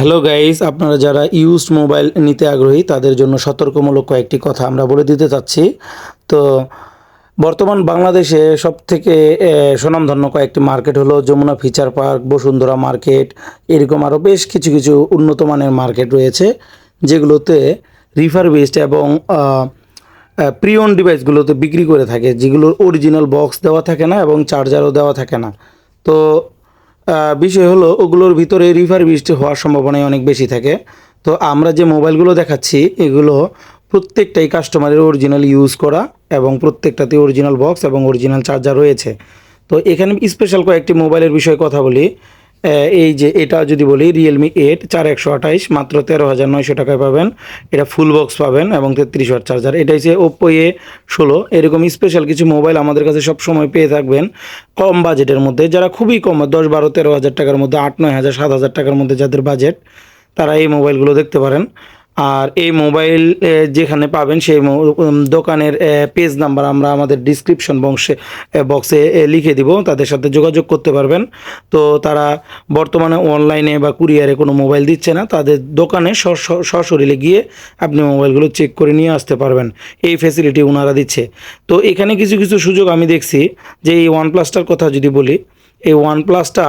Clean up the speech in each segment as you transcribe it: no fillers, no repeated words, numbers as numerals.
Hello guys, আপনারা যারা used mobile নিতে আগ্রহী তাদের জন্য সতর্কমূলক কয়েকটি কথা আমরা বলে দিতে চাচ্ছি। তো বর্তমান বাংলাদেশে সবথেকে স্বনামধন্য কয়েকটি মার্কেট হলো Jamuna feature park, Bashundhara market, এরকম আরও বেশ কিছু কিছু উন্নত মানের মার্কেট রয়েছে, যেগুলোতে রিফারবিশড এবং প্রি ওন্ড ডিভাইসগুলোতে বিক্রি করে থাকে, যেগুলোর অরিজিনাল বক্স দেওয়া থাকে না এবং চার্জারও দেওয়া থাকে না। তো বিষয় হলো ওগুলোর ভিতরে রিফারবিশড হওয়ার সম্ভাবনাই অনেক বেশি থাকে। তো আমরা যে মোবাইলগুলো দেখাচ্ছি এগুলো প্রত্যেকটাই কাস্টমারের অরিজিনাল ইউজ করা এবং প্রত্যেকটাতে অরিজিনাল বক্স এবং অরিজিনাল চার্জার রয়েছে। তো এখানে স্পেশাল কয়েকটি মোবাইলের বিষয়ে কথা বলি। এই যে এটা যদি বলি রিয়েলমি 8 4128 মাত্র 13,900 টাকায় পাবেন। এটা ফুল বক্স পাবেন এবং 33 ওয়াট চার্জার। এটা হচ্ছে ওপ্পো A16। এরকম স্পেশাল কিছু মোবাইল আমাদের কাছে সবসময় পেয়ে থাকবেন কম বাজেটের মধ্যে, যারা খুবই কম 10, 12, 13 হাজার টাকার মধ্যে, 8, 9 হাজার, 7 হাজার টাকার মধ্যে যাদের বাজেট, তারা এই মোবাইলগুলো দেখতে পারেন। আর এই মোবাইল যেখানে পাবেন সেই দোকানের পেজ নাম্বার আমরা আমাদের ডিসক্রিপশন বক্সে লিখে দিব, তাদের সাথে যোগাযোগ করতে পারবেন। তো তারা বর্তমানে অনলাইনে বা কুরিয়ারে কোনো মোবাইল দিচ্ছে না, তাদের দোকানে সশরীরে গিয়ে আপনি মোবাইলগুলো চেক করে নিয়ে আসতে পারবেন, এই ফ্যাসিলিটি ওনারা দিচ্ছে। তো এখানে কিছু কিছু সুযোগ আমি দেখছি, যে এই ওয়ানপ্লাসটার কথা যদি বলি, এই ওয়ানপ্লাসটা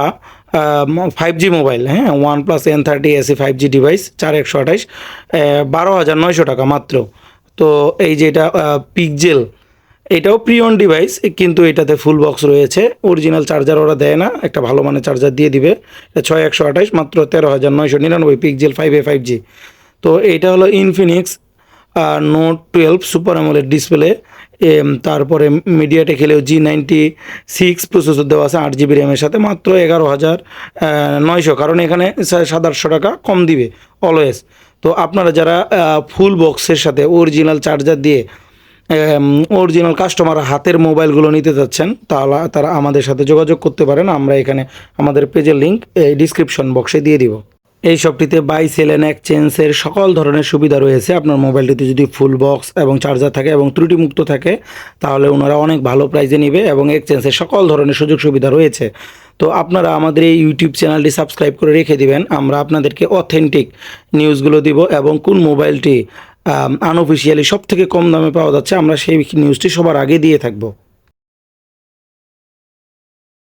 5G মোবাইল, হ্যাঁ, OnePlus N30 SE 5G device 4128, 12,900 টাকা মাত্র। তো এই যে এটা পিকজেল, এটাও প্রি ওন ডিভাইস, কিন্তু এটাতে ফুল বক্স রয়েছে, অরিজিনাল চার্জার ওরা দেয় না, একটা ভালো মানের চার্জার দিয়ে দিবে। 6128 মাত্র 13,999, পিকজেল 5A 5G। তো এইটা হলো Infinix note 12 super AMOLED display. তারপরে মিডিয়াটেক হেলিও G96 প্রসেসর দেওয়া আছে 8 GB র্যামের সাথে, মাত্র 11,900, কারণ এখানে 700-800 টাকা কম দিবে অলওয়েজ। তো আপনারা যারা ফুল বক্সের সাথে অরিজিনাল চার্জার দিয়ে অরিজিনাল কাস্টমার হাতের মোবাইলগুলো নিতে চাচ্ছেন, তাহলে তারা আমাদের সাথে যোগাযোগ করতে পারেন। আমরা এখানে আমাদের পেজের লিঙ্ক ডিসক্রিপশন বক্সে দিয়ে দিব। এই শপটিতে বাই সেল অ্যান্ড এক্সচেঞ্জের সকল ধরনের সুবিধা রয়েছে। আপনার মোবাইলটিতে যদি ফুল বক্স এবং চার্জার থাকে এবং ত্রুটিমুক্ত থাকে, তাহলে ওনারা অনেক ভালো প্রাইসে নেবে এবং এক্সচেঞ্জের সকল ধরনের সুযোগ সুবিধা রয়েছে। তো আপনারা আমাদের এই ইউটিউব চ্যানেলটি সাবস্ক্রাইব করে রেখে দিবেন, আমরা আপনাদেরকে অথেন্টিক নিউজগুলো দিব এবং কোন মোবাইলটি আনঅফিসিয়ালি সব থেকে কম দামে পাওয়া যাচ্ছে আমরা সেই নিউজটি সবার আগে দিয়ে থাকবো।